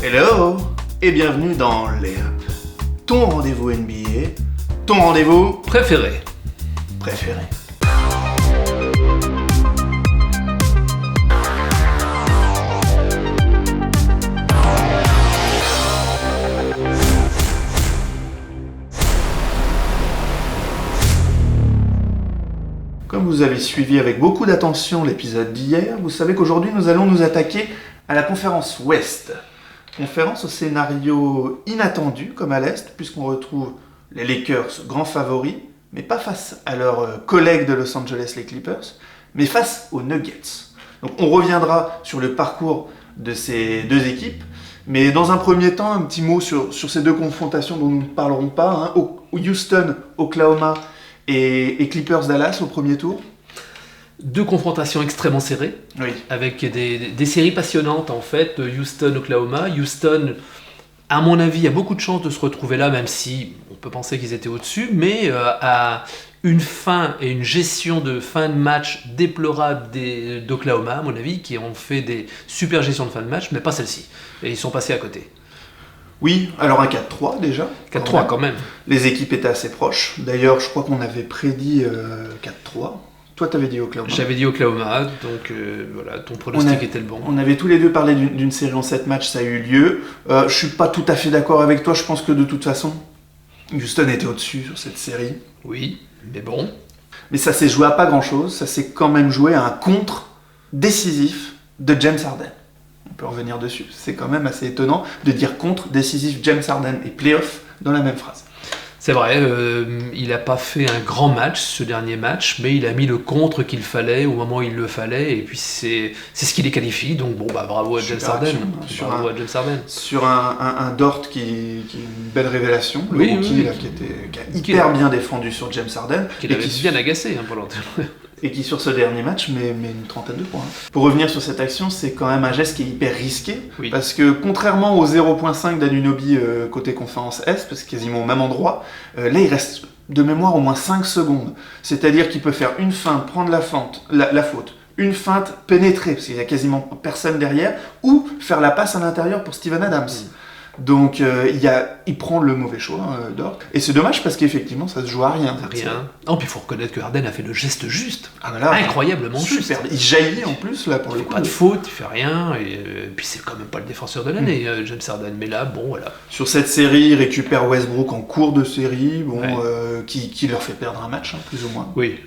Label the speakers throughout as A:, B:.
A: Hello et bienvenue dans Layup, ton rendez-vous NBA, ton rendez-vous
B: préféré.
A: Comme vous avez suivi avec beaucoup d'attention l'épisode d'hier, vous savez qu'aujourd'hui nous allons nous attaquer à la conférence Ouest. Conférence au scénario inattendu comme à l'Est, puisqu'on retrouve les Lakers grands favoris, mais pas face à leurs collègues de Los Angeles, les Clippers, mais face aux Nuggets. Donc on reviendra sur le parcours de ces deux équipes, mais dans un premier temps, un petit mot sur ces deux confrontations dont nous ne parlerons pas, Houston, Oklahoma et Clippers Dallas au premier tour.
B: Deux confrontations extrêmement serrées,
A: Oui.
B: avec des séries passionnantes en fait, Houston-Oklahoma. Houston, à mon avis, il y a beaucoup de chances de se retrouver là, même si on peut penser qu'ils étaient au-dessus, mais à une fin et une gestion de fin de match déplorable d'Oklahoma, à mon avis, qui ont fait des super gestions de fin de match, mais pas celle-ci. Et ils sont passés à côté.
A: Oui, alors un 4-3 déjà.
B: 4-3 quand même.
A: Les équipes étaient assez proches. D'ailleurs, je crois qu'on avait prédit 4-3. Toi, t'avais dit Oklahoma.
B: J'avais dit Oklahoma, donc voilà, ton pronostic était le bon.
A: On avait tous les deux parlé d'une série en 7 matchs, ça a eu lieu. Je suis pas tout à fait d'accord avec toi, je pense que de toute façon, Houston était au-dessus sur cette série.
B: Oui, mais bon.
A: Mais ça s'est joué à pas grand-chose, ça s'est quand même joué à un contre décisif de James Harden. On peut revenir dessus, c'est quand même assez étonnant de dire contre décisif James Harden et playoff dans la même phrase.
B: C'est vrai, il n'a pas fait un grand match, ce dernier match, mais il a mis le contre qu'il fallait au moment où il le fallait, et puis c'est ce qui les qualifie, donc bon, bravo à James Harden.
A: Sur un Dort qui est une belle révélation, le
B: oui,
A: rookie
B: oui.
A: Là, qui a hyper bien défendu sur James Harden.
B: Qui l'avait bien agacé pour l'entendre.
A: Et qui sur ce dernier match met une trentaine de points. Pour revenir sur cette action, c'est quand même un geste qui est hyper risqué,
B: oui.
A: Parce que contrairement au 0.5 d'Anunoby côté conférence Est, parce que c'est quasiment au même endroit, là il reste de mémoire au moins 5 secondes. C'est-à-dire qu'il peut faire une feinte, prendre la faute, une feinte, pénétrer, parce qu'il n'y a quasiment personne derrière, ou faire la passe à l'intérieur pour Steven Adams. Donc il prend le mauvais choix, Dort. Et c'est dommage parce qu'effectivement ça se joue à rien.
B: Non, puis il faut reconnaître que Harden a fait le geste juste.
A: Incroyablement
B: super.
A: Il jaillit en plus là pour
B: il
A: le
B: fait
A: coup.
B: pas de faute, il fait rien, et puis c'est quand même pas le défenseur de l'année, James Harden. Mais là, bon voilà.
A: Sur cette série, il récupère Westbrook en cours de série, qui leur fait perdre un match, plus ou moins.
B: Oui.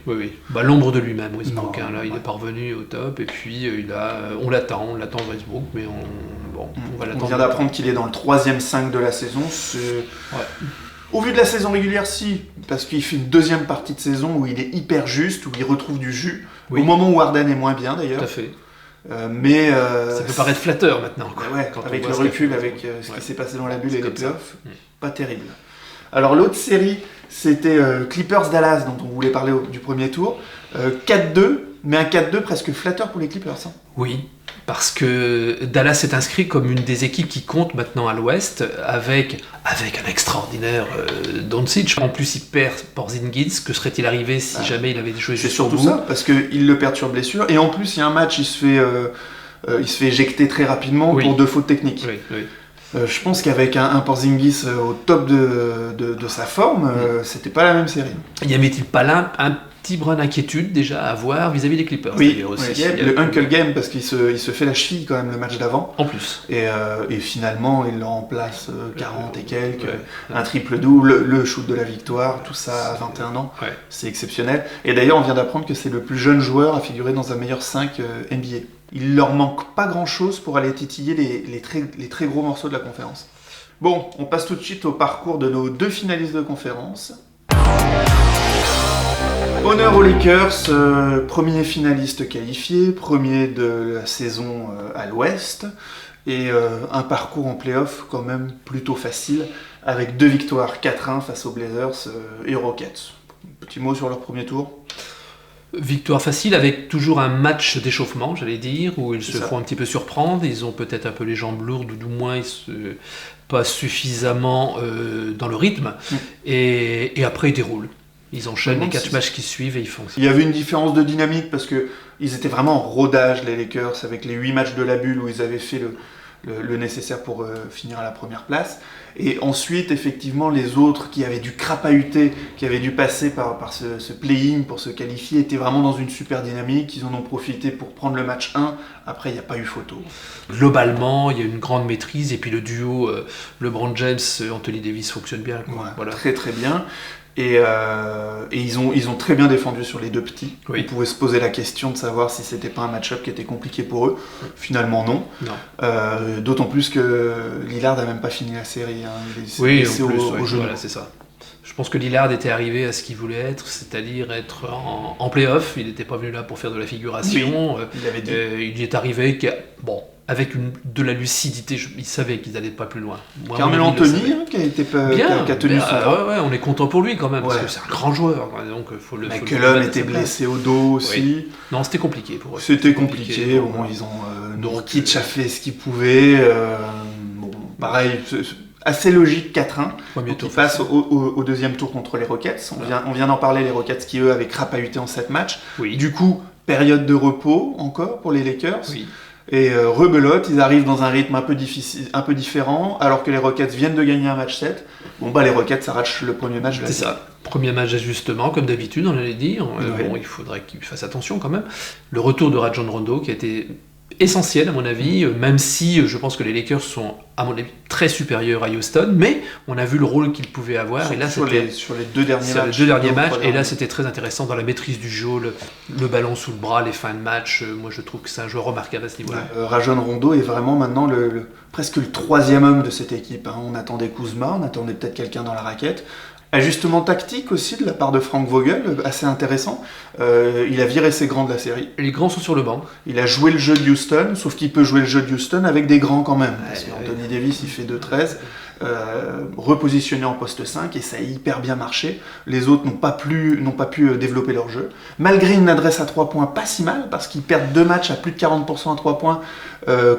B: L'ombre de lui-même, Westbrook. Il est parvenu au top, et puis on l'attend Westbrook, mais on va l'attendre.
A: On vient d'apprendre qu'il est dans le 3e 5 de la saison. Au vu de la saison régulière, si, parce qu'il fait une deuxième partie de saison où il est hyper juste, où il retrouve du jus, au moment où Harden est moins bien d'ailleurs.
B: Tout à fait.
A: Ça
B: peut paraître flatteur maintenant.
A: Avec le recul, avec ce qui s'est passé dans la bulle et les playoffs, pas terrible. Alors l'autre série, c'était Clippers-Dallas, dont on voulait parler du premier tour. 4-2, mais un 4-2 presque flatteur pour les Clippers.
B: Oui, parce que Dallas s'est inscrit comme une des équipes qui compte maintenant à l'Ouest, avec un extraordinaire Doncic. En plus, il perd Porzingis. Que serait-il arrivé si jamais il avait joué jusqu'au bout ?
A: C'est surtout ça, parce qu'il le perd sur blessure. Et en plus, il y a un match, il se fait éjecter très rapidement pour 2 fautes techniques.
B: Oui.
A: Je pense qu'avec un Porzingis au top de sa forme, c'était pas la même série.
B: Y avait-il pas là un petit brin d'inquiétude déjà à avoir vis-à-vis des Clippers?
A: Oui, aussi. Le Uncle Game, parce qu'il se fait la cheville quand même le match d'avant.
B: En plus.
A: Et finalement, il le remplace 40 et quelques, un triple-double, le shoot de la victoire, tout ça à 21 ans.
B: Ouais.
A: C'est exceptionnel. Et d'ailleurs, on vient d'apprendre que c'est le plus jeune joueur à figurer dans un meilleur 5 NBA. Il leur manque pas grand-chose pour aller titiller les très gros morceaux de la conférence. Bon, on passe tout de suite au parcours de nos 2 finalistes de conférence. Honneur aux Lakers, premier finaliste qualifié, premier de la saison à l'Ouest, et un parcours en play-off quand même plutôt facile, avec 2 victoires 4-1 face aux Blazers et aux Rockets. Petit mot sur leur premier tour.
B: Victoire facile avec toujours un match d'échauffement, j'allais dire, où ils se font un petit peu surprendre. Ils ont peut-être un peu les jambes lourdes, ou du moins pas suffisamment dans le rythme. Et après, ils déroulent. Ils enchaînent les 4 matchs qui suivent et ils font ça.
A: Il y avait une différence de dynamique parce qu'ils étaient vraiment en rodage, les Lakers, avec les 8 matchs de la bulle où ils avaient fait le nécessaire pour finir à la première place. Et ensuite, effectivement, les autres qui avaient dû crapahuter, qui avaient dû passer par ce play-in pour se qualifier, étaient vraiment dans une super dynamique. Ils en ont profité pour prendre le match 1. Après, il n'y a pas eu photo.
B: Globalement, il y a une grande maîtrise. Et puis le duo LeBron James, Anthony Davis fonctionne bien.
A: Ouais,
B: voilà.
A: Très très bien. Et ils ont très bien défendu sur les deux petits.
B: Oui.
A: On pouvait se poser la question de savoir si c'était pas un match-up qui était compliqué pour eux. Finalement non. D'autant plus que Lillard n'a même pas fini la série. Il est blessé au genou.
B: Voilà, c'est ça. Je pense que Lillard était arrivé à ce qu'il voulait être, c'est-à-dire être en play-off. Il n'était pas venu là pour faire de la figuration.
A: Oui, il avait dit.
B: Il y est arrivé avec de la lucidité, il savait qu'ils n'allaient pas plus loin.
A: Carmelo Anthony, qui a tenu son rang.
B: Ouais, on est content pour lui quand même, parce que c'est un grand joueur. Donc
A: McCollum était blessé au dos aussi.
B: Oui. Non, c'était compliqué pour eux.
A: C'était compliqué. Ils ont Nurkic a fait ce qu'il pouvait. Pareil, assez logique 4-1. Donc ils passent au deuxième tour contre les Rockets. On vient d'en parler, les Rockets qui eux avaient crapahuté en 7 matchs.
B: Oui.
A: Du coup, période de repos encore pour les Lakers.
B: Oui.
A: Et rebelote, ils arrivent dans un rythme un peu différent, alors que les Rockets viennent de gagner un match 7. Les Rockets s'arrachent le premier match de la série.
B: C'est ça. Premier match d'ajustement, comme d'habitude, on allait dire.
A: Oui.
B: Il faudrait qu'ils fassent attention quand même. Le retour de Rajon Rondo, qui a été essentiel à mon avis, même si je pense que les Lakers sont à mon avis très supérieurs à Houston, mais on a vu le rôle qu'ils pouvaient avoir, et là
A: sur les deux derniers matchs.
B: Et là c'était très intéressant dans la maîtrise du jeu, le ballon sous le bras, les fins de match. Moi je trouve que c'est un joueur remarquable à ce niveau-là.
A: Rajon Rondo est vraiment maintenant presque le troisième homme de cette équipe. On attendait Kuzma, on attendait peut-être quelqu'un dans la raquette. Ajustement tactique aussi de la part de Frank Vogel, assez intéressant. Il a viré ses grands de la série.
B: Les grands sont sur le banc.
A: Il a joué le jeu de Houston, sauf qu'il peut jouer le jeu de Houston avec des grands quand même. Parce qu'Anthony Davis, il fait 2-13, repositionné en poste 5, et ça a hyper bien marché. Les autres n'ont pas pu développer leur jeu. Malgré une adresse à 3 points pas si mal, parce qu'ils perdent 2 matchs à plus de 40% à 3 points,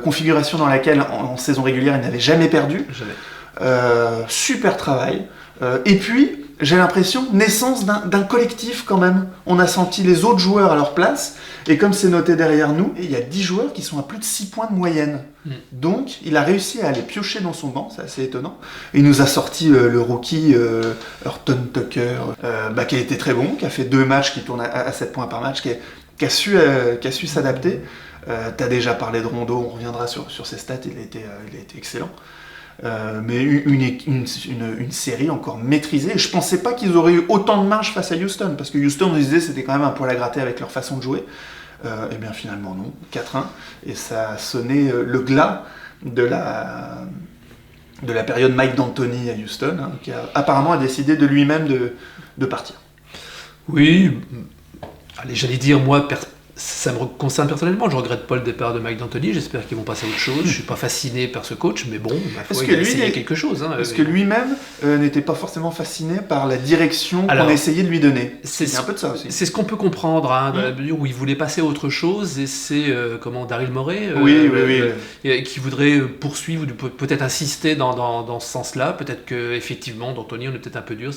A: configuration dans laquelle en saison régulière ils n'avaient jamais perdu. Super travail. Et puis, j'ai l'impression, naissance d'un collectif quand même. On a senti les autres joueurs à leur place, et comme c'est noté derrière nous, il y a 10 joueurs qui sont à plus de 6 points de moyenne. Donc, il a réussi à aller piocher dans son banc, c'est assez étonnant. Il nous a sorti le rookie Horton Tucker, qui a été très bon, qui a fait 2 matchs qui tournent à 7 points par match, qui a su s'adapter. T'as déjà parlé de Rondo, on reviendra sur ses stats, il a été excellent. Mais une série encore maîtrisée. Et je pensais pas qu'ils auraient eu autant de marge face à Houston, parce que Houston, on disait, c'était quand même un poil à gratter avec leur façon de jouer. Et bien finalement non, 4-1, et ça a sonné le glas de la période Mike D'Antoni à Houston, qui apparemment a décidé de lui-même de partir.
B: Oui, allez, j'allais dire, moi, ça me concerne personnellement, je regrette pas le départ de Mike D'Antoni, j'espère qu'ils vont passer à autre chose. Je suis pas fasciné par ce coach, mais bon, il a essayé quelque chose.
A: Parce que lui-même n'était pas forcément fasciné par la direction qu'on a essayé de lui donner. C'est un peu de ça aussi.
B: C'est ce qu'on peut comprendre, dans la mesure où il voulait passer à autre chose, et c'est Daryl Morey qui voudrait poursuivre, ou peut-être insister dans ce sens-là. Peut-être qu'effectivement, D'Antoni, on est peut-être un peu dur,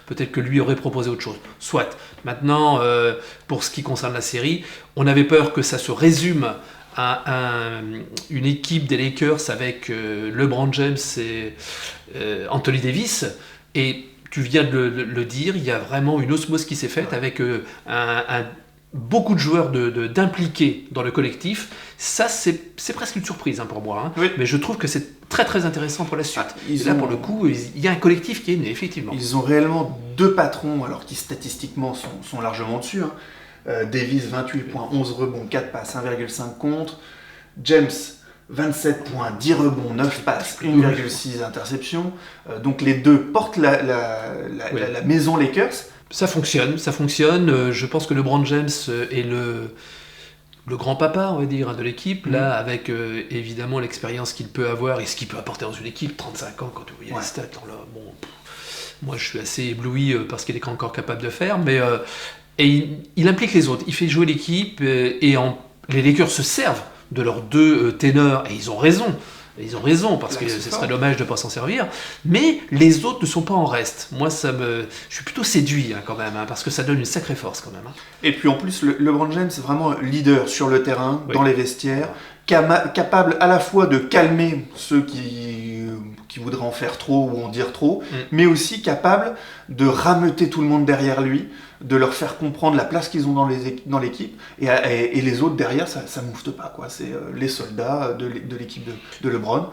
B: peut-être que lui aurait proposé autre chose. Soit. Maintenant, pour ce qui concerne la série, on avait peur que ça se résume à une équipe des Lakers avec LeBron James et Anthony Davis, et tu viens de le dire, il y a vraiment une osmose qui s'est faite avec beaucoup de joueurs d'impliqués dans le collectif. Ça, c'est presque une surprise pour moi,
A: oui.
B: Mais je trouve que c'est très très intéressant pour la suite. Pour le coup, il y a un collectif qui est né, effectivement.
A: Ils ont réellement 2 patrons, alors qui statistiquement sont largement dessus. Davis, 28 points, 11 rebonds, 4 passes, 1,5 contre. James, 27 points, 10 rebonds, 9 passes, 1,6 interceptions. Donc les deux portent la maison Lakers.
B: Ça fonctionne. Je pense que LeBron James est le grand-papa, on va dire, de l'équipe, là, avec évidemment l'expérience qu'il peut avoir et ce qu'il peut apporter dans une équipe. 35 ans, quand tu voyais les stats, moi je suis assez ébloui par ce qu'il est encore capable de faire, mais... Et il implique les autres, il fait jouer l'équipe, et les Lakers se servent de leurs 2 ténors, et ils ont raison, parce que ce serait dommage de ne pas s'en servir, mais les autres ne sont pas en reste. Moi, je suis plutôt séduit quand même, parce que ça donne une sacrée force quand même.
A: Et puis en plus, LeBron James est vraiment leader sur le terrain, dans les vestiaires. capable à la fois de calmer ceux qui voudraient en faire trop ou en dire trop, mais aussi capable de rameuter tout le monde derrière lui, de leur faire comprendre la place qu'ils ont dans l'équipe, et les autres derrière, ça moufte pas, quoi. C'est les soldats de l'équipe de LeBron.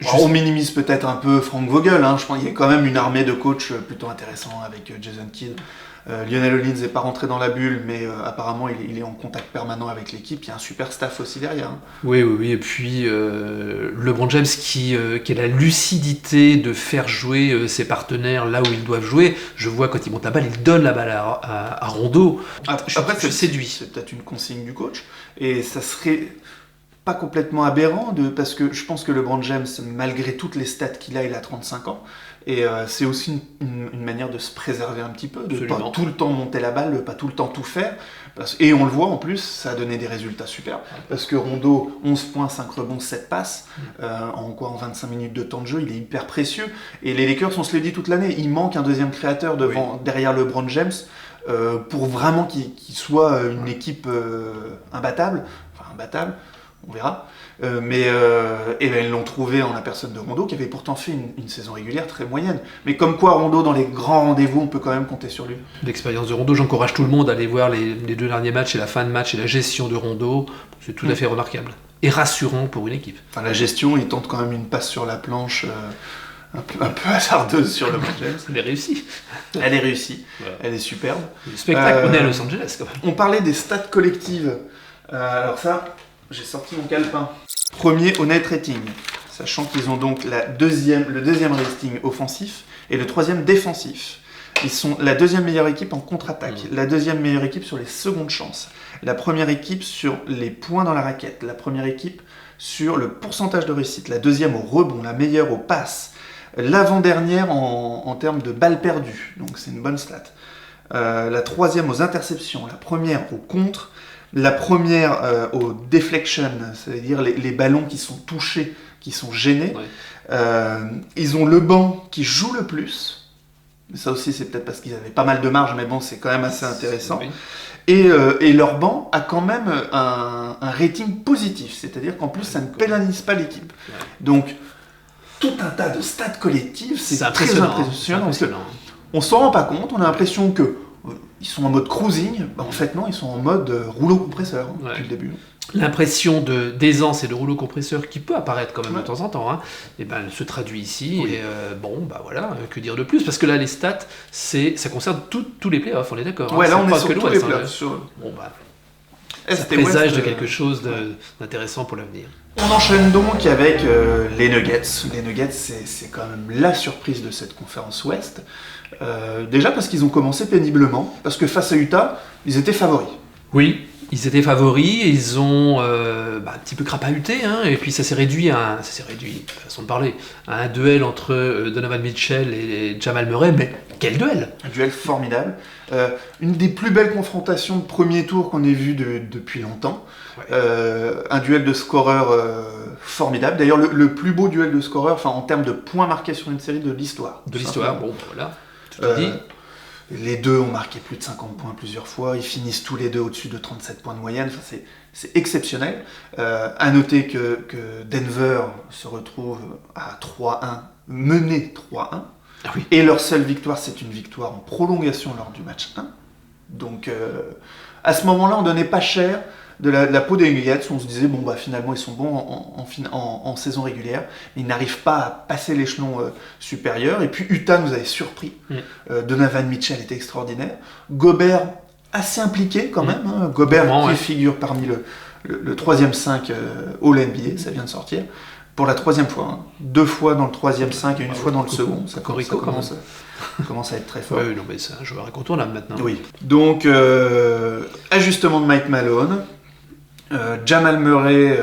A: Alors, on minimise peut-être un peu Frank Vogel, hein. Je pense qu'il y a quand même une armée de coachs plutôt intéressants avec Jason Kidd. Lionel Hollins n'est pas rentré dans la bulle, mais apparemment il est en contact permanent avec l'équipe. Il y a un super staff aussi derrière. Hein.
B: Oui. Et puis LeBron James qui a la lucidité de faire jouer ses partenaires là où ils doivent jouer. Je vois quand il monte la balle, il donne la balle à Rondo.
A: Après,
B: je séduis.
A: C'est peut-être une consigne du coach. Et ça serait pas complètement aberrant, parce que je pense que LeBron James, malgré toutes les stats qu'il a, il a 35 ans. Et c'est aussi une manière de se préserver un petit peu, de ne pas tout le temps monter la balle, de pas tout le temps tout faire. Et on le voit en plus, ça a donné des résultats super. Parce que Rondo, 11 points, 5 rebonds, 7 passes, en 25 minutes de temps de jeu, il est hyper précieux. Et les Lakers, on se le dit toute l'année, il manque un deuxième créateur derrière LeBron James pour vraiment qu'il soit une équipe imbattable. Enfin, imbattable, on verra. Mais ils l'ont trouvé en la personne de Rondo, qui avait pourtant fait une saison régulière très moyenne. Mais comme quoi, Rondo, dans les grands rendez-vous, on peut quand même compter sur lui.
B: L'expérience de Rondo, j'encourage tout le monde à aller voir les 2 derniers matchs et la fin de match et la gestion de Rondo. C'est tout à fait remarquable. Et rassurant pour une équipe.
A: Enfin, la gestion, il tente quand même une passe sur la planche un peu hasardeuse sur le James.
B: Elle est réussie.
A: Elle est réussie.
B: Voilà.
A: Elle est superbe.
B: Le spectacle, on est à Los Angeles quand même.
A: On parlait des stats collectives. Alors ça, j'ai sorti mon calepin. Premier au net rating, sachant qu'ils ont donc le deuxième rating offensif et le troisième défensif. Ils sont la deuxième meilleure équipe en contre-attaque, la deuxième meilleure équipe sur les secondes chances, la première équipe sur les points dans la raquette, la première équipe sur le pourcentage de réussite, la deuxième au rebond, la meilleure aux passes, l'avant-dernière en termes de balles perdues, donc c'est une bonne stat. La troisième aux interceptions, la première aux contres, la première au deflection, c'est-à-dire les ballons qui sont touchés, qui sont gênés. Ouais. Ils ont le banc qui joue le plus. Ça aussi, c'est peut-être parce qu'ils avaient pas mal de marge, mais bon, c'est quand même assez intéressant. Oui. Et leur banc a quand même un rating positif, c'est-à-dire qu'en plus, ça ne pénalise pas l'équipe. Ouais. Donc, tout un tas de stats collectives, c'est très impressionnant. On s'en rend pas compte, on a l'impression que ils sont en mode cruising, en fait non, ils sont en mode rouleau compresseur depuis le début.
B: L'impression d'aisance et de rouleau compresseur qui peut apparaître quand même de temps en temps, et ben, elle se traduit ici, et voilà, que dire de plus, parce que là les stats, ça concerne tous les playoffs, on est d'accord.
A: Ouais, là on est sur tous les playoffs.
B: Ça présage de quelque chose d'intéressant pour l'avenir.
A: On enchaîne donc avec les Nuggets. Les Nuggets, c'est quand même la surprise de cette conférence Ouest. Déjà parce qu'ils ont commencé péniblement, parce que face à Utah, ils étaient favoris.
B: Oui, ils étaient favoris, ils ont un petit peu crapahuté, et puis ça s'est réduit, façon de parler, à un duel entre Donovan Mitchell et Jamal Murray, mais quel duel!
A: Un duel formidable. Une des plus belles confrontations de premier tour qu'on ait vu depuis longtemps. Ouais. Un duel de scoreurs formidable. D'ailleurs, le plus beau duel de scoreurs, en termes de points marqués sur une série de l'histoire.
B: De l'histoire, bon, voilà, tout est dit.
A: Les deux ont marqué plus de 50 points plusieurs fois. Ils finissent tous les deux au-dessus de 37 points de moyenne. Enfin, c'est exceptionnel. À noter que Denver se retrouve à 3-1, mené 3-1.
B: Ah oui.
A: Et leur seule victoire, c'est une victoire en prolongation lors du match 1. Donc, à ce moment-là, on donnait pas cher de la peau des Nuggets. On se disait, finalement, ils sont bons en saison régulière. Mais ils n'arrivent pas à passer l'échelon supérieur. Et puis, Utah nous avait surpris. Donovan Mitchell était extraordinaire. Gobert, assez impliqué quand même. Gobert qui figure parmi le 3e 5 All-NBA, ça vient de sortir. Pour la 3e fois, 2 fois dans le 3e 5 et une fois dans le second. Ça commence à être très fort.
B: Oui, non, mais c'est un joueur incontournable maintenant.
A: Oui. Donc, ajustement de Mike Malone, Jamal Murray,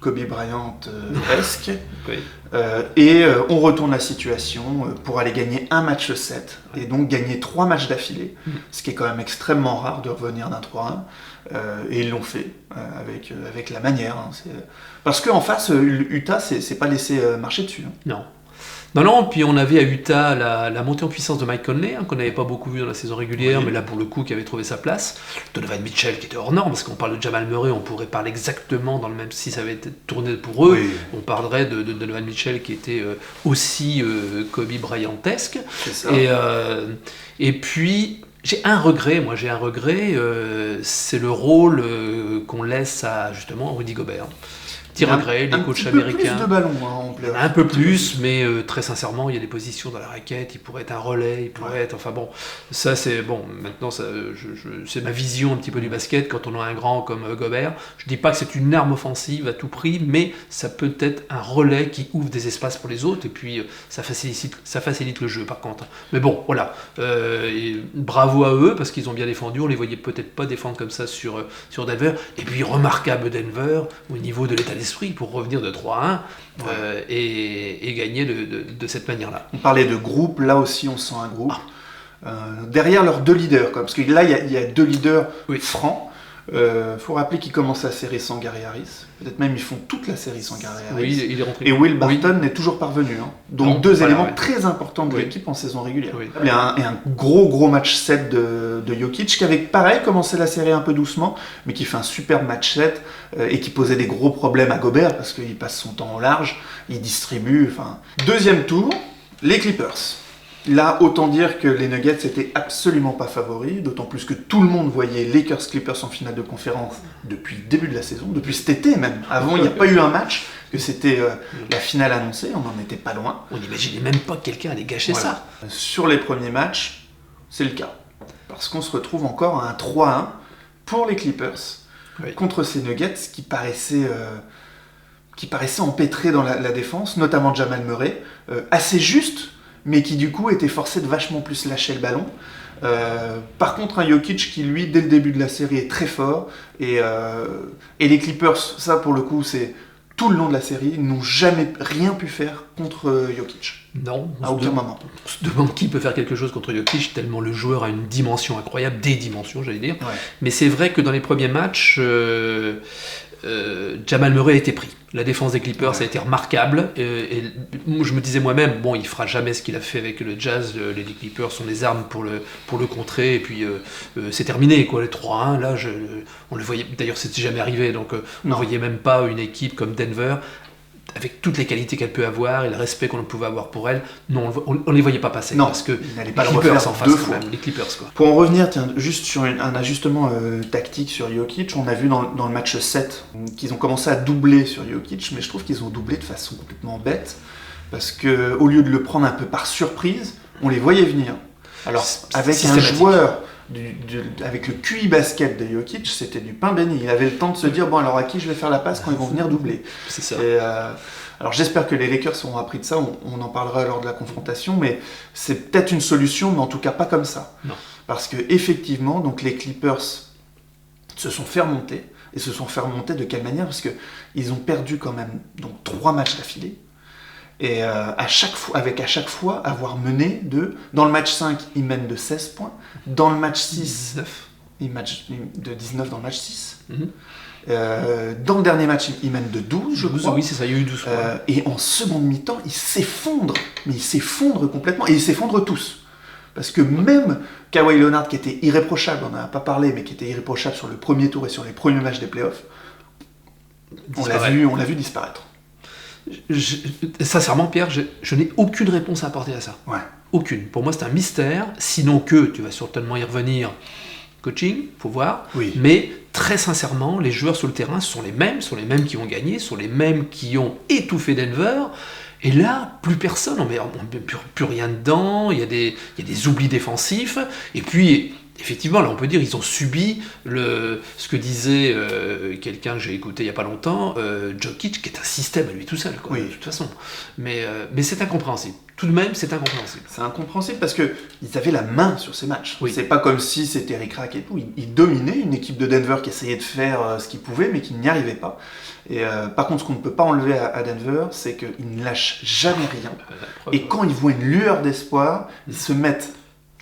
A: Kobe Bryant-esque,
B: oui.
A: Et on retourne la situation pour aller gagner un match 7 et donc gagner 3 matchs d'affilée, ce qui est quand même extrêmement rare de revenir d'un 3-1. Et ils l'ont fait avec la manière. Parce qu'en face, Utah, c'est pas laissé marcher dessus.
B: Non. Non, puis on avait à Utah la montée en puissance de Mike Conley, qu'on n'avait pas beaucoup vu dans la saison régulière, mais là pour le coup qui avait trouvé sa place. Donovan Mitchell qui était hors norme, parce qu'on parle de Jamal Murray, on pourrait parler exactement dans le même, si ça avait été tourné pour eux, on parlerait de Donovan Mitchell qui était aussi Kobe Bryantesque.
A: C'est ça.
B: Et puis j'ai un regret, c'est le rôle qu'on laisse à justement Rudy Gobert. Petit regret, les coachs américains.
A: Un peu plus de ballons en playoff.
B: Un peu plus, mais très sincèrement, il y a des positions dans la raquette, il pourrait être un relais, il pourrait être... Enfin bon, ça c'est... Bon, maintenant, c'est ma vision un petit peu du basket, quand on a un grand comme Gobert. Je dis pas que c'est une arme offensive à tout prix, mais ça peut être un relais qui ouvre des espaces pour les autres, et puis ça facilite le jeu par contre. Mais bon, voilà. Et bravo à eux, parce qu'ils ont bien défendu, on les voyait peut-être pas défendre comme ça sur Denver. Et puis remarquable Denver, au niveau de l'état d'esprit, pour revenir de 3-1 et gagner de cette manière-là.
A: On parlait de groupe, là aussi on sent un groupe. Derrière leurs 2 leaders, parce que là il y a 2 leaders francs. Faut rappeler qu'ils commencent la série sans Gary Harris. Peut-être même ils font toute la série sans Gary Harris.
B: Oui, il est rentré.
A: Et Will Barton n'est toujours pas revenu. Donc 2 éléments très importants de l'équipe en saison régulière. Il y a un gros match 7 de Jokic qui avait pareil commencé la série un peu doucement, mais qui fait un super match 7 et qui posait des gros problèmes à Gobert parce qu'il passe son temps au large, il distribue. Deuxième tour, les Clippers. Là, autant dire que les Nuggets n'étaient absolument pas favoris, d'autant plus que tout le monde voyait Lakers-Clippers en finale de conférence depuis le début de la saison, depuis cet été même. Avant, il n'y a pas eu un match, que c'était la finale annoncée, on n'en était pas loin.
B: On n'imaginait même pas que quelqu'un allait gâcher ça.
A: Sur les premiers matchs, c'est le cas. Parce qu'on se retrouve encore à un 3-1 pour les Clippers contre ces Nuggets qui paraissaient empêtrés dans la défense, notamment Jamal Murray, assez juste, mais qui du coup était forcé de vachement plus lâcher le ballon. Par contre, un Jokic qui, lui, dès le début de la série, est très fort. Et les Clippers, ça pour le coup, c'est tout le long de la série, n'ont jamais rien pu faire contre Jokic.
B: Non,
A: à aucun moment.
B: On se demande qui peut faire quelque chose contre Jokic, tellement le joueur a une dimension incroyable, des dimensions, j'allais dire. Mais c'est vrai que dans les premiers matchs, Jamal Murray a été pris. La défense des Clippers a été remarquable et je me disais moi-même, bon, il fera jamais ce qu'il a fait avec le Jazz. Les Clippers sont des armes pour le contrer et puis c'est terminé quoi. Les 3-1 là, on le voyait. D'ailleurs, c'était jamais arrivé, donc on voyait même pas une équipe comme Denver avec toutes les qualités qu'elle peut avoir et le respect qu'on pouvait avoir pour elle. Non, on les voyait pas passer parce que
A: n'allait pas
B: les Clippers en face quand même. Les Clippers quoi.
A: Pour en revenir, juste sur un ajustement tactique sur Jokic, on a vu dans le match 7 qu'ils ont commencé à doubler sur Jokic, mais je trouve qu'ils ont doublé de façon complètement bête parce que au lieu de le prendre un peu par surprise, on les voyait venir. Alors avec un joueur avec le QI basket de Jokic, c'était du pain béni. Il avait le temps de se dire, bon alors à qui je vais faire la passe quand ils vont venir doubler.
B: C'est ça.
A: Et, alors j'espère que les Lakers auront appris de ça, on en parlera lors de la confrontation, mais c'est peut-être une solution, mais en tout cas pas comme ça.
B: Non.
A: Parce que effectivement, donc les Clippers se sont fait remonter, et se sont fait remonter de quelle manière? Parce qu'ils ont perdu quand même 3 matchs d'affilée. Et à chaque fois avoir mené dans le match 5, ils mènent de 16 points. Dans le match 6,
B: 19.
A: Ils mènent de 19 dans le match 6. Dans le dernier match, ils mènent de 12, je crois.
B: Oui, c'est ça, il y a eu 12 points.
A: Et en seconde mi-temps, ils s'effondrent. Mais ils s'effondrent complètement. Et ils s'effondrent tous. Parce que même Kawhi Leonard, qui était irréprochable, on n'en a pas parlé, mais qui était irréprochable sur le premier tour et sur les premiers matchs des playoffs, on l'a vu disparaître.
B: Sincèrement, Pierre, je n'ai aucune réponse à apporter à ça. Aucune. Pour moi, c'est un mystère. Sinon que, tu vas certainement y revenir, coaching, faut voir.
A: Oui.
B: Mais très sincèrement, les joueurs sur le terrain sont les mêmes qui ont gagné, sont les mêmes qui ont étouffé Denver. Et là, plus personne, on met plus rien dedans, il y a des oublis défensifs. Et puis, effectivement, là on peut dire ils ont subi ce que disait quelqu'un que j'ai écouté il n'y a pas longtemps, Jokic, qui est un système à lui tout seul, quoi, de toute façon. Mais c'est incompréhensible. Tout de même, c'est incompréhensible.
A: C'est incompréhensible parce qu'ils avaient la main sur ces matchs.
B: Oui.
A: C'est pas comme si c'était ric-rac et tout. Ils dominaient une équipe de Denver qui essayait de faire ce qu'ils pouvaient, mais qui n'y arrivait pas. Et par contre, ce qu'on ne peut pas enlever à Denver, c'est qu'ils ne lâchent jamais rien. Et quand ils voient une lueur d'espoir, ils se mettent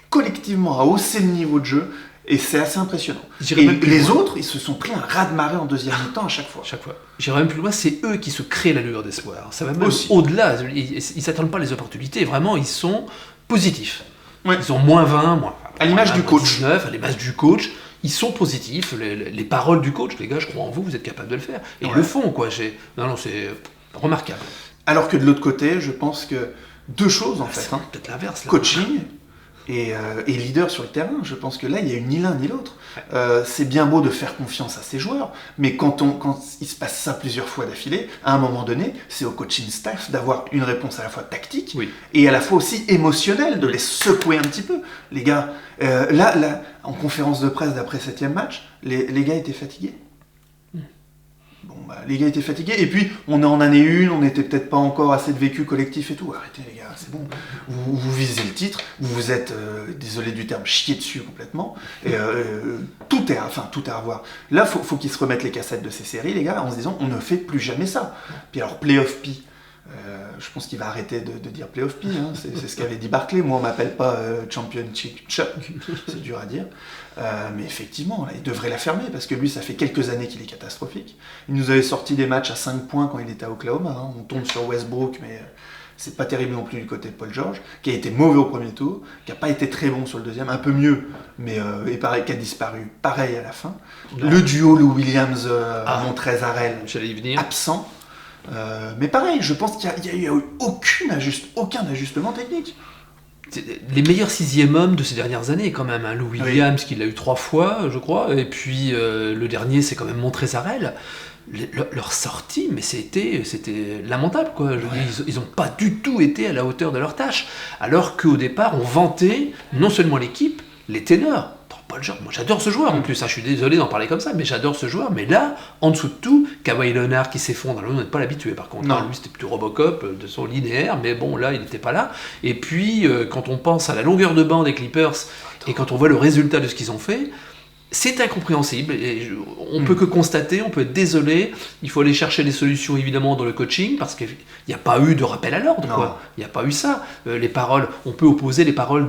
A: collectivement à hausser le niveau de jeu Et c'est assez impressionnant.
B: J'irais
A: Et
B: même plus
A: les
B: loin.
A: autres, ils se sont pris un raz-de-marée en deuxième mi-temps à chaque fois.
B: Chaque fois. J'irai même plus loin, c'est eux qui se créent la lueur d'espoir. Ça va même
A: Aussi.
B: au-delà. Ils s'attendent pas les opportunités. Vraiment, ils sont positifs.
A: Ouais.
B: Ils ont moins 20, moins,
A: À l'image du coach.
B: 19, à l'image du coach. Ils sont positifs. Les paroles du coach, les gars, je crois en vous, vous êtes capables de le faire. Et ils le font, quoi. Non, c'est remarquable.
A: Alors que de l'autre côté, je pense que deux choses en fait.
B: C'est peut-être l'inverse. Là.
A: Coaching et leader sur le terrain. Je pense que là, il n'y a eu ni l'un ni l'autre. C'est bien beau de faire confiance à ses joueurs, mais quand il se passe ça plusieurs fois d'affilée, à un moment donné, c'est au coaching staff d'avoir une réponse à la fois tactique et à la fois aussi émotionnelle, de les secouer un petit peu. Les gars, là, en conférence de presse d'après 7e match, les gars étaient fatigués. Bon, les gars étaient fatigués, et puis on est en année 1, on n'était peut-être pas encore assez de vécu collectif et tout. Arrêtez les gars, c'est bon. Vous visez le titre, vous vous êtes, désolé du terme, chié dessus complètement. Et tout est à revoir. Là, faut qu'ils se remettent les cassettes de ces séries, les gars, en se disant on ne fait plus jamais ça. Puis alors, Playoff P. Je pense qu'il va arrêter de dire Playoff P, hein. C'est ce qu'avait dit Barclay. Moi, on m'appelle pas Championship Chuck, c'est dur à dire. Mais effectivement, là, il devrait la fermer parce que lui, ça fait quelques années qu'il est catastrophique. Il nous avait sorti des matchs à 5 points quand il était à Oklahoma. Hein. On tombe sur Westbrook, mais c'est pas terrible non plus du côté de Paul George, qui a été mauvais au premier tour, qui a pas été très bon sur le deuxième, un peu mieux, mais et pareil, qui a disparu pareil à la fin. Non. Le duo Lou Williams, Montrezl-Harrell,
B: j'allais y venir.
A: Absent. Mais pareil, je pense qu'il n'y a eu aucun ajustement technique.
B: Les meilleurs 6e hommes de ces dernières années, quand même. Hein. Lou Williams, qui l'a eu 3 fois, je crois, et puis le dernier, c'est quand même Montrezl-Harrell. Leur sortie, mais c'était lamentable, quoi. Ils n'ont pas du tout été à la hauteur de leur tâche. Alors qu'au départ, on vantait non seulement l'équipe, les ténors. Paul George, moi j'adore ce joueur en plus, je suis désolé d'en parler comme ça, mais j'adore ce joueur. Mais là, en dessous de tout, Kawhi Leonard qui s'effondre, alors on n'est pas l'habitué par contre. Lui c'était plutôt Robocop de son linéaire, mais bon là il n'était pas là. Et puis quand on pense à la longueur de banc des Clippers et quand on voit le résultat de ce qu'ils ont fait, c'est incompréhensible, et on peut que constater, on peut être désolé, il faut aller chercher des solutions évidemment dans le coaching, parce qu'il n'y a pas eu de rappel à l'ordre, quoi. Il n'y a pas eu ça. Les paroles, on peut opposer les paroles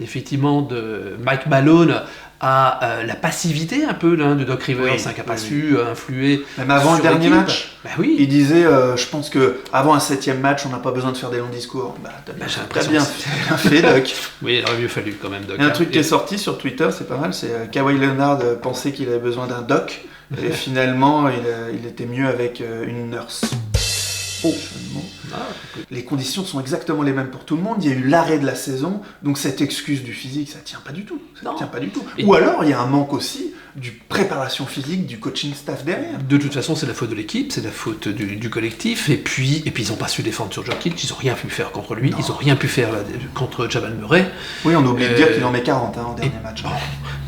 B: effectivement de Mike Malone à la passivité un peu de Doc Rivers, qui n'a pas su influer.
A: Même avant le dernier match, il disait je pense qu'avant un 7e match, on n'a pas besoin de faire des longs discours. T'as bien fait, Doc.
B: Oui, il aurait mieux fallu quand même, Doc.
A: Il y a un truc qui est sorti sur Twitter, c'est pas mal, c'est Kawhi Leonard pensait qu'il avait besoin d'un doc, et finalement, il était mieux avec une nurse. Les conditions sont exactement les mêmes pour tout le monde. Il y a eu l'arrêt de la saison, donc cette excuse du physique, ça tient pas du tout. Ou alors il y a un manque aussi du préparation physique du coaching staff derrière.
B: De toute façon, c'est la faute de l'équipe, c'est la faute du collectif, et puis ils n'ont pas su défendre sur Jokic, ils n'ont rien pu faire contre lui, ils n'ont rien pu faire contre Jamal Murray.
A: Oui, on oublie de dire qu'il en met 40 en dernier match.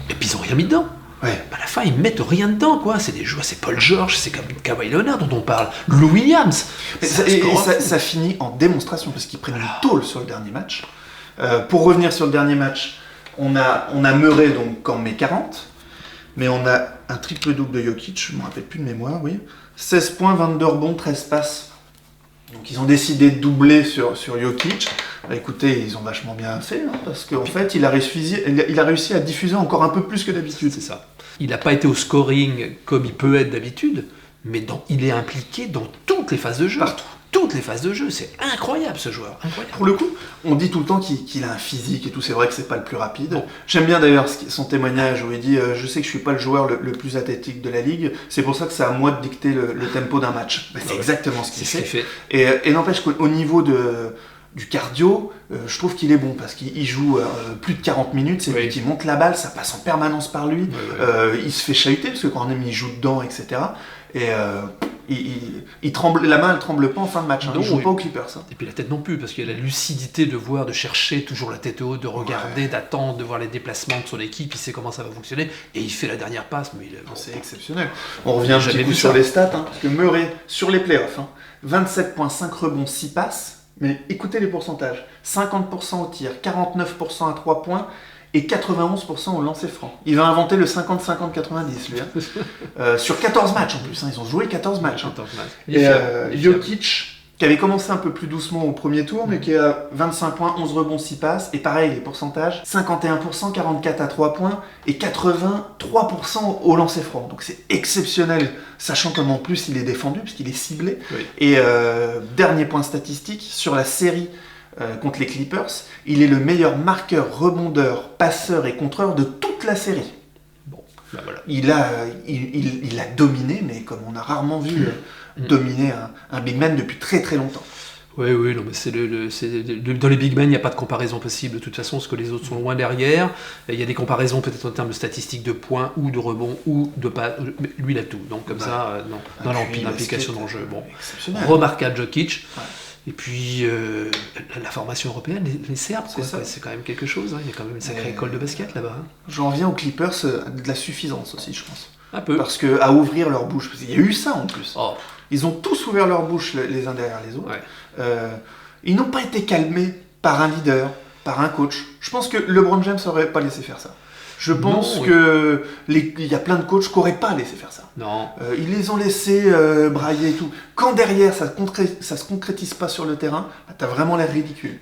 B: Et puis ils n'ont rien mis dedans. À la fin, ils mettent rien dedans, quoi. C'est des joueurs, c'est Paul George, c'est comme Kawhi Leonard dont on parle, Lou Williams.
A: Ça finit en démonstration parce qu'ils prennent une tôle sur le dernier match. Pour revenir sur le dernier match, on a Murray donc en met 40, mais on a un triple-double de Jokic, je ne me rappelle plus de mémoire, 16 points, 22 rebonds, 13 passes. Donc ils ont décidé de doubler sur Jokic. Écoutez, ils ont vachement bien fait, parce qu'en fait, il a réussi à diffuser encore un peu plus que d'habitude.
B: C'est ça. Il n'a pas été au scoring comme il peut être d'habitude, mais il est impliqué dans toutes les phases de jeu.
A: Partout.
B: Toutes les phases de jeu, c'est incroyable ce joueur. Incroyable.
A: Pour le coup, on dit tout le temps qu'il a un physique et tout, c'est vrai que c'est pas le plus rapide. Bon. J'aime bien d'ailleurs son témoignage où il dit je sais que je suis pas le joueur le plus athlétique de la ligue, c'est pour ça que c'est à moi de dicter le tempo d'un match. C'est exactement ce qu'il fait. Et n'empêche qu'au niveau du cardio, je trouve qu'il est bon parce qu'il joue plus de 40 minutes, c'est lui qui monte la balle, ça passe en permanence par lui, il se fait chahuter parce que quand même il joue dedans, etc. Et il tremble, la main elle tremble pas en fin de match, il joue pas aux Clippers.
B: Et puis la tête non plus, parce qu'il a la lucidité de voir, de chercher toujours la tête haute, de regarder, d'attendre, de voir les déplacements de son équipe, il sait comment ça va fonctionner, et il fait la dernière passe. Mais
A: c'est exceptionnel. On revient un petit coup sur les stats, parce que Murray, sur les playoffs, 27,5 rebonds, 6 passes. Mais écoutez les pourcentages, 50% au tir, 49% à 3 points et 91% au lancer franc. Il va inventer le 50-50-90 lui. Sur 14 matchs en plus, ils ont joué 14 matchs. Et Jokic, qui avait commencé un peu plus doucement au premier tour, mais qui est à 25 points, 11 rebonds, 6 passes. Et pareil, les pourcentages, 51%, 44 à 3 points et 83% au lancer franc. Donc c'est exceptionnel, sachant comme en plus il est défendu, puisqu'il est ciblé.
B: Oui.
A: Et dernier point statistique, sur la série contre les Clippers, il est le meilleur marqueur, rebondeur, passeur et contreur de toute la série.
B: Bon, ben voilà.
A: Il a dominé, mais comme on a rarement vu dominer un big man depuis très très longtemps.
B: Oui, non, mais dans les big men, il n'y a pas de comparaison possible de toute façon, parce que les autres sont loin derrière. Il y a des comparaisons peut-être en termes de statistiques de points, ou de rebonds, ou de pas. Lui, il a tout. Donc comme ça, dans l'implication dans le jeu. Bon. Remarquable Jokic. Ouais. Et puis, la formation européenne, les Serbes, c'est quand même quelque chose. Hein. Il y a quand même une sacrée école de basket là-bas. Hein.
A: J'en viens aux Clippers, de la suffisance aussi, je pense.
B: Un peu.
A: Parce qu'à ouvrir leur bouche, parce qu'il y a eu ça en plus. Oh. Ils ont tous ouvert leur bouche les uns derrière les autres. Ouais. Ils n'ont pas été calmés par un leader, par un coach. Je pense que LeBron James n'aurait pas laissé faire ça. Je pense qu'il y a plein de coachs qui n'auraient pas laissé faire ça.
B: Non.
A: Ils les ont laissés brailler et tout. Quand derrière, ça se concrétise pas sur le terrain, t'as vraiment l'air ridicule.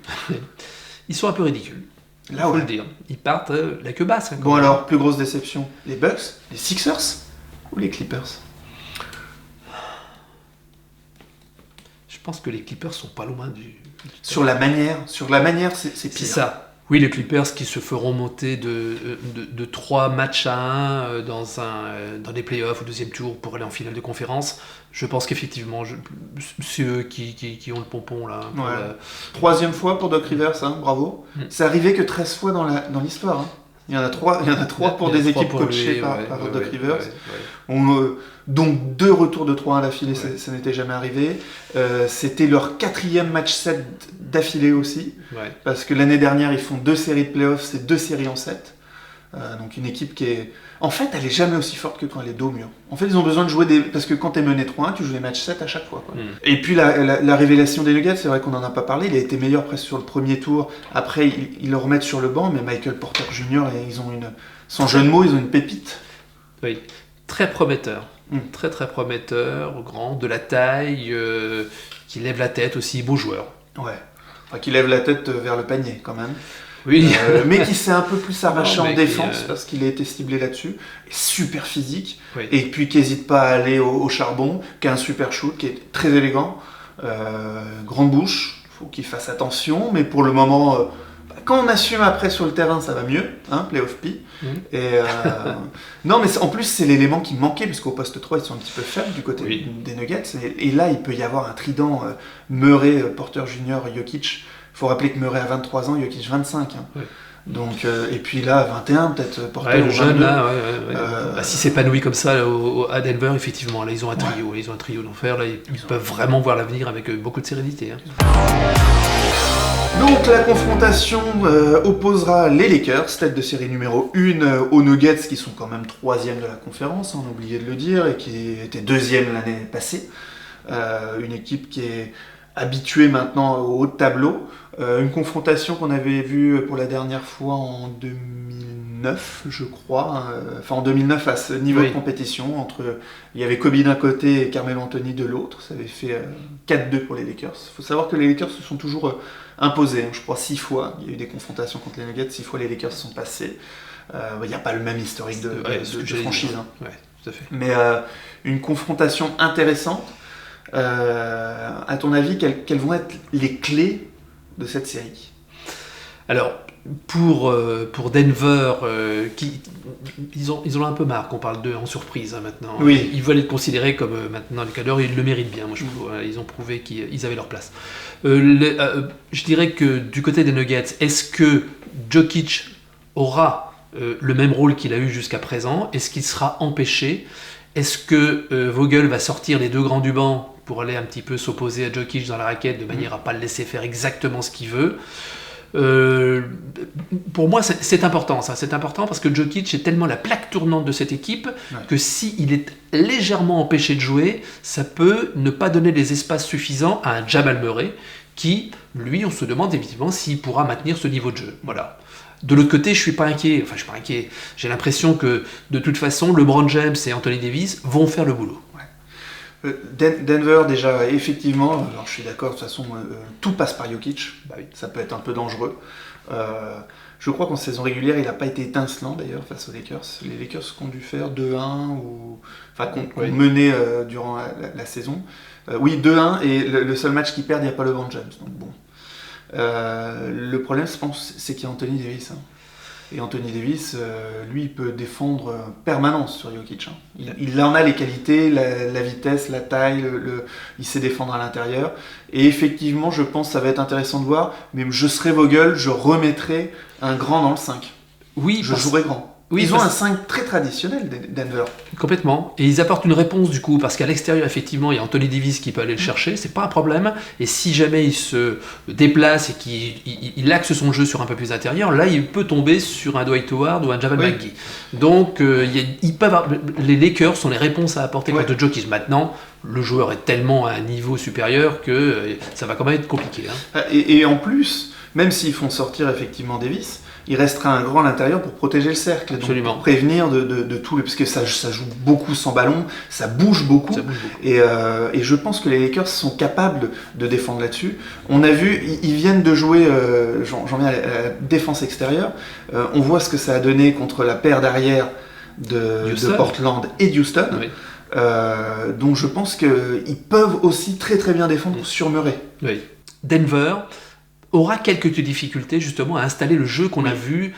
B: Ils sont un peu ridicules. Là, on peut le dire. Ils partent la queue basse. Hein,
A: bon alors, plus grosse déception, les Bucks, les Sixers ou les Clippers?
B: Je pense que les Clippers sont pas loin du
A: sur la manière, c'est pire.
B: C'est ça. Oui, les Clippers qui se feront monter de 3 matchs à 1 dans des playoffs au deuxième tour pour aller en finale de conférence. Je pense qu'effectivement, c'est eux qui ont le pompon là.
A: Ouais. 3e fois pour Doc Rivers, hein, bravo. C'est arrivé que 13 fois dans l'histoire. Hein. Il y en a 3 pour des équipes coachées par Doc Rivers. Donc 2 retours de 3-1 d'affilée, ça n'était jamais arrivé. C'était leur 4e match 7 d'affilée aussi. Ouais. Parce que l'année dernière, ils font 2 séries de playoffs, c'est 2 séries en 7. Donc une équipe qui est... En fait, elle est jamais aussi forte que quand elle est dos au mur. En fait, ils ont besoin de jouer parce que quand t'es mené 3-1, tu joues les matchs 7 à chaque fois. Quoi. Et puis la révélation des Nuggets, c'est vrai qu'on n'en a pas parlé, il a été meilleur presque sur le premier tour. Après, ils le remettent sur le banc, mais Michael Porter Jr., ils ont sans jeu de mots, ils ont une pépite.
B: Oui, très prometteur. Très très prometteur, grand, de la taille, qui lève la tête aussi, beau joueur.
A: Ouais, enfin, qui lève la tête vers le panier quand même.
B: Oui.
A: Mais qui s'est un peu plus arraché en défense parce qu'il a été ciblé là-dessus. Et super physique. Oui. Et puis qui n'hésite pas à aller au charbon, qui a un super shoot, qui est très élégant. Grande bouche, il faut qu'il fasse attention, mais pour le moment... Quand on assume après sur le terrain, ça va mieux, hein, Playoff P. Et non, mais en plus, c'est l'élément qui manquait, parce qu'au poste 3, ils sont un petit peu faibles du côté des Nuggets. Et là, il peut y avoir un trident Murray, Porter Jr., Jokic. Il faut rappeler que Murray a 23 ans, Jokic 25. Hein. Oui. Donc, et puis là, 21, peut-être Porter
B: le jeune, là, s'il s'épanouit comme ça à Denver, effectivement, là, ils ont un trio. Ils ont un trio d'enfer. Là, ils peuvent vraiment voir l'avenir avec beaucoup de sérénité. Hein.
A: Donc la confrontation opposera les Lakers, tête de série numéro 1, aux Nuggets qui sont quand même 3e de la conférence, on a oublié de le dire, et qui était 2e l'année passée. Une équipe qui est habituée maintenant au haut de tableau. Une confrontation qu'on avait vue pour la dernière fois en 2009, je crois. Enfin en 2009 à ce niveau de compétition. Il y avait Kobe d'un côté et Carmelo Anthony de l'autre. Ça avait fait 4-2 pour les Lakers. Il faut savoir que les Lakers se sont toujours... imposé, je crois 6 fois. Il y a eu des confrontations contre les Nuggets, 6 fois les Lakers sont passés. Il n'y a pas le même historique de franchise. Hein.
B: Ouais, tout à fait.
A: Mais une confrontation intéressante. À ton avis, quelles vont être les clés de cette série?
B: Alors, pour Denver, ils ont un peu marre qu'on parle d'eux en surprise hein, maintenant.
A: Oui.
B: Ils veulent être considérés comme maintenant les cadres, ils le méritent bien. Moi, je trouve, ils ont prouvé qu'ils avaient leur place. Je dirais que du côté des Nuggets, est-ce que Jokic aura le même rôle qu'il a eu jusqu'à présent? Est-ce qu'il sera empêché? Est-ce que Vogel va sortir les 2 grands du banc pour aller un petit peu s'opposer à Jokic dans la raquette de manière à ne pas le laisser faire exactement ce qu'il veut? Pour moi c'est important ça, c'est important parce que Jokic est tellement la plaque tournante de cette équipe que s'il est légèrement empêché de jouer, ça peut ne pas donner les espaces suffisants à un Jamal Murray qui, lui, on se demande évidemment s'il pourra maintenir ce niveau de jeu. Voilà. De l'autre côté, je suis pas inquiet. J'ai l'impression que de toute façon, LeBron James et Anthony Davis vont faire le boulot.
A: Denver, déjà, effectivement, alors je suis d'accord, de toute façon, tout passe par Jokic.
B: Bah oui.
A: Ça peut être un peu dangereux. Je crois qu'en saison régulière, il n'a pas été étincelant d'ailleurs face aux Lakers. Les Lakers ont dû faire 2-1, qu'on menait durant la saison. Oui, 2-1, et le seul match qu'ils perdent, il n'y a pas LeBron James. Donc bon. Le problème, je pense, c'est qu'il y a Anthony Davis. Et Anthony Davis, lui, il peut défendre permanence sur Jokic. Il en a les qualités, la vitesse, la taille, il sait défendre à l'intérieur. Et effectivement, je pense que ça va être intéressant de voir. Mais je serais Vogel, je remettrais un grand dans le 5.
B: Oui,
A: je jouerais grand.
B: Oui,
A: ils ont un 5 très traditionnel, Denver.
B: Complètement. Et ils apportent une réponse du coup, parce qu'à l'extérieur, effectivement, il y a Anthony Davis qui peut aller le chercher, c'est pas un problème. Et si jamais il se déplace et qu'il axe son jeu sur un peu plus intérieur, là, il peut tomber sur un Dwight Howard ou un Javel McGee. Donc, les Lakers sont les réponses à apporter contre Jokic. Maintenant, le joueur est tellement à un niveau supérieur que ça va quand même être compliqué.
A: Et en plus, même s'ils font sortir effectivement Davis, il restera un grand à l'intérieur pour protéger le cercle.
B: Absolument.
A: Donc pour prévenir de tout, parce que ça joue beaucoup sans ballon, ça bouge beaucoup. Et je pense que les Lakers sont capables de défendre là-dessus. On a vu, ils viennent de jouer, j'en viens à la défense extérieure, on voit ce que ça a donné contre la paire d'arrière de Portland et d'Houston. Oui. Donc je pense qu'ils peuvent aussi très très bien défendre sur Murray.
B: Oui. Denver aura quelques difficultés justement à installer le jeu qu'on a vu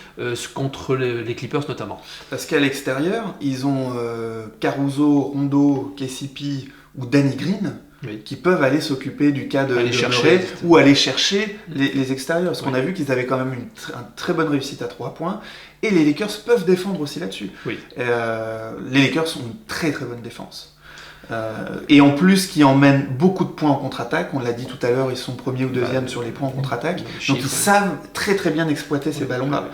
B: contre les Clippers notamment.
A: Parce qu'à l'extérieur, ils ont Caruso, Rondo, KCP ou Danny Green qui peuvent aller s'occuper du cas de Murray ou aller chercher les extérieurs. Parce qu'on a vu qu'ils avaient quand même une très bonne réussite à 3 points. Et les Lakers peuvent défendre aussi là-dessus.
B: Oui.
A: Les Lakers ont une très très bonne défense. Et en plus qui emmènent beaucoup de points en contre-attaque, on l'a dit tout à l'heure, ils sont premiers ou deuxième sur les points en contre-attaque, donc ils savent très très bien exploiter ces ballons-là.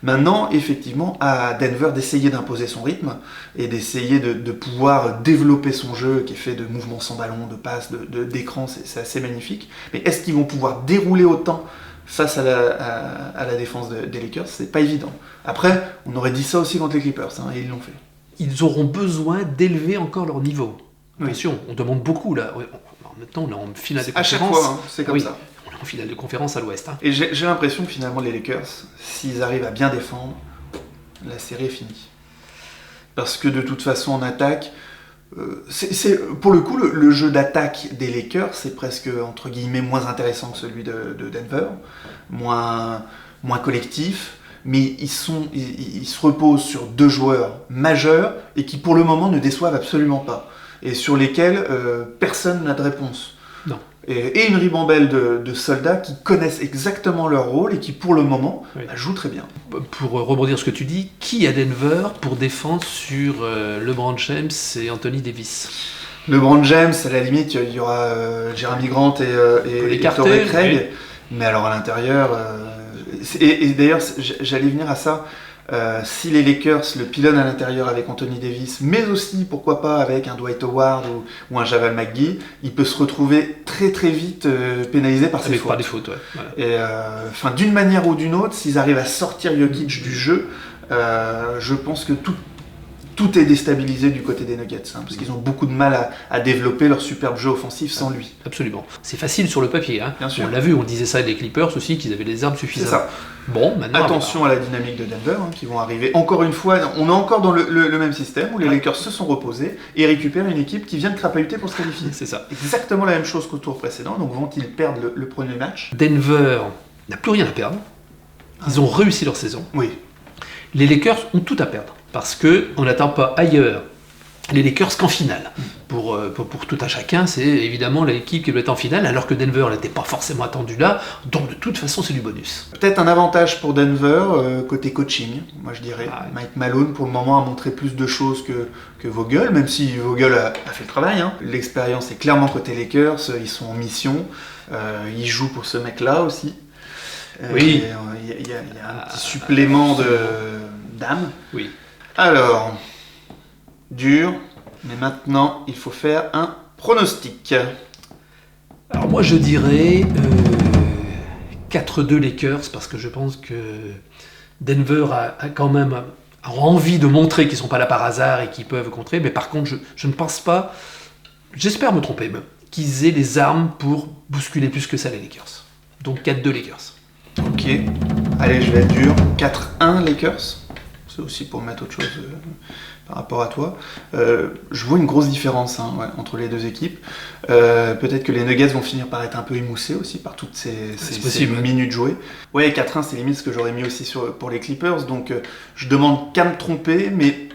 A: Maintenant, effectivement, à Denver d'essayer d'imposer son rythme et d'essayer de pouvoir développer son jeu qui est fait de mouvements sans ballon, de passes, d'écran, c'est assez magnifique. Mais est-ce qu'ils vont pouvoir dérouler autant face à la défense des Lakers? C'est pas évident. Après, on aurait dit ça aussi contre les Clippers, et ils l'ont fait.
B: Ils auront besoin d'élever encore leur niveau. Attention, on demande beaucoup là. En même temps, on est en finale de conférence.
A: À chaque fois, c'est comme ça.
B: On est en finale de conférence à l'Ouest.
A: Et j'ai l'impression que finalement les Lakers, s'ils arrivent à bien défendre, la série est finie. Parce que de toute façon en attaque, pour le coup le jeu d'attaque des Lakers, c'est presque entre guillemets moins intéressant que celui de Denver, moins collectif. Mais ils se reposent sur 2 joueurs majeurs et qui pour le moment ne déçoivent absolument pas et sur lesquels personne n'a de réponse.
B: Non.
A: Et une ribambelle de soldats qui connaissent exactement leur rôle et qui pour le moment jouent très bien.
B: Pour rebondir sur ce que tu dis, qui à Denver pour défendre sur LeBron James et Anthony Davis?
A: LeBron James, à la limite, il y aura Jeremy Grant et Torrey Craig, mais alors à l'intérieur... Et d'ailleurs, j'allais venir à ça. Si les Lakers le pilonnent à l'intérieur avec Anthony Davis, mais aussi, pourquoi pas, avec un Dwight Howard ou un Javel McGee, il peut se retrouver très très vite pénalisé par ses fautes.
B: Par des fautes,
A: Voilà. Et d'une manière ou d'une autre, s'ils arrivent à sortir Jokic du jeu, je pense que tout est déstabilisé du côté des Nuggets, parce qu'ils ont beaucoup de mal à développer leur superbe jeu offensif sans lui.
B: Absolument. C'est facile sur le papier.
A: Bien sûr.
B: On l'a vu, on disait ça des Clippers aussi, qu'ils avaient les armes suffisantes.
A: C'est ça.
B: Bon, maintenant...
A: Attention à la dynamique de Denver, qui vont arriver. Encore une fois, on est encore dans le même système, où les Lakers se sont reposés et récupèrent une équipe qui vient de crapahuter pour se qualifier.
B: C'est ça.
A: Exactement la même chose qu'au tour précédent, donc vont-ils perdre le premier match?
B: Denver n'a plus rien à perdre. Ils ont réussi leur saison.
A: Oui.
B: Les Lakers ont tout à perdre. Parce qu'on n'attend pas ailleurs les Lakers qu'en finale. Pour tout un chacun, c'est évidemment l'équipe qui doit être en finale, alors que Denver n'était pas forcément attendu là, donc de toute façon c'est du bonus.
A: Peut-être un avantage pour Denver, côté coaching, moi je dirais. Mike Malone pour le moment a montré plus de choses que Vogel, même si Vogel a fait le travail. L'expérience est clairement côté Lakers, ils sont en mission, ils jouent pour ce mec-là aussi.
B: Oui.
A: Il y a un petit supplément d'âme.
B: Oui.
A: Alors, dur, mais maintenant il faut faire un pronostic.
B: Alors moi je dirais 4-2 Lakers, parce que je pense que Denver a quand même envie de montrer qu'ils ne sont pas là par hasard et qu'ils peuvent contrer, mais par contre je ne pense pas j'espère me tromper, mais qu'ils aient les armes pour bousculer plus que ça les Lakers. Donc 4-2 Lakers.
A: Ok, allez, je vais être dur. 4-1 Lakers. C'est aussi pour mettre autre chose par rapport à toi. Je vois une grosse différence entre les deux équipes. Peut-être que les Nuggets vont finir par être un peu émoussés aussi par toutes ces minutes jouées. Ouais, 4-1, c'est limite ce que j'aurais mis aussi pour les Clippers. Donc je demande qu'à me tromper, mais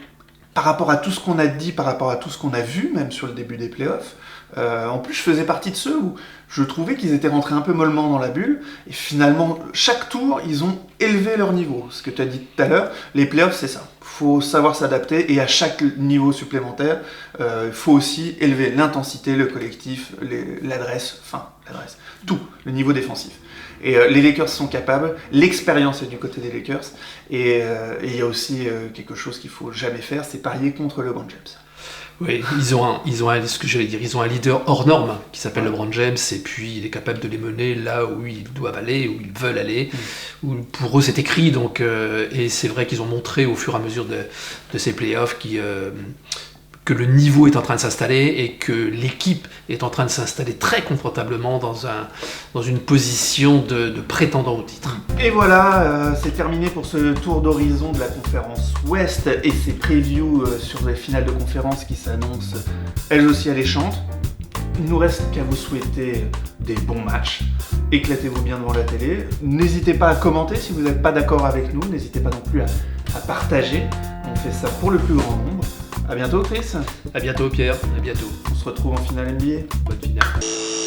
A: par rapport à tout ce qu'on a dit, par rapport à tout ce qu'on a vu, même sur le début des playoffs, en plus je faisais partie de ceux où je trouvais qu'ils étaient rentrés un peu mollement dans la bulle, et finalement, chaque tour, ils ont élevé leur niveau. Ce que tu as dit tout à l'heure, les playoffs, c'est ça. Il faut savoir s'adapter, et à chaque niveau supplémentaire, il faut aussi élever l'intensité, le collectif, l'adresse, tout, le niveau défensif. Et les Lakers sont capables, l'expérience est du côté des Lakers, et il y a aussi quelque chose qu'il ne faut jamais faire, c'est parier contre LeBron James.
B: Oui, ils ont un leader hors norme qui s'appelle LeBron James, et puis il est capable de les mener là où ils doivent aller, où ils veulent aller, où pour eux c'est écrit. Donc, et c'est vrai qu'ils ont montré au fur et à mesure de ces playoffs que le niveau est en train de s'installer et que l'équipe est en train de s'installer très confortablement dans une position de prétendant au titre.
A: Et voilà, c'est terminé pour ce tour d'horizon de la conférence Ouest et ces previews sur les finales de conférence qui s'annoncent elles aussi alléchantes. Il ne nous reste qu'à vous souhaiter des bons matchs. Éclatez-vous bien devant la télé. N'hésitez pas à commenter si vous n'êtes pas d'accord avec nous. N'hésitez pas non plus à partager. On fait ça pour le plus grand nombre. À bientôt Chris.
B: À bientôt Pierre, à bientôt.
A: On se retrouve en finale NBA.
B: Bonne finale.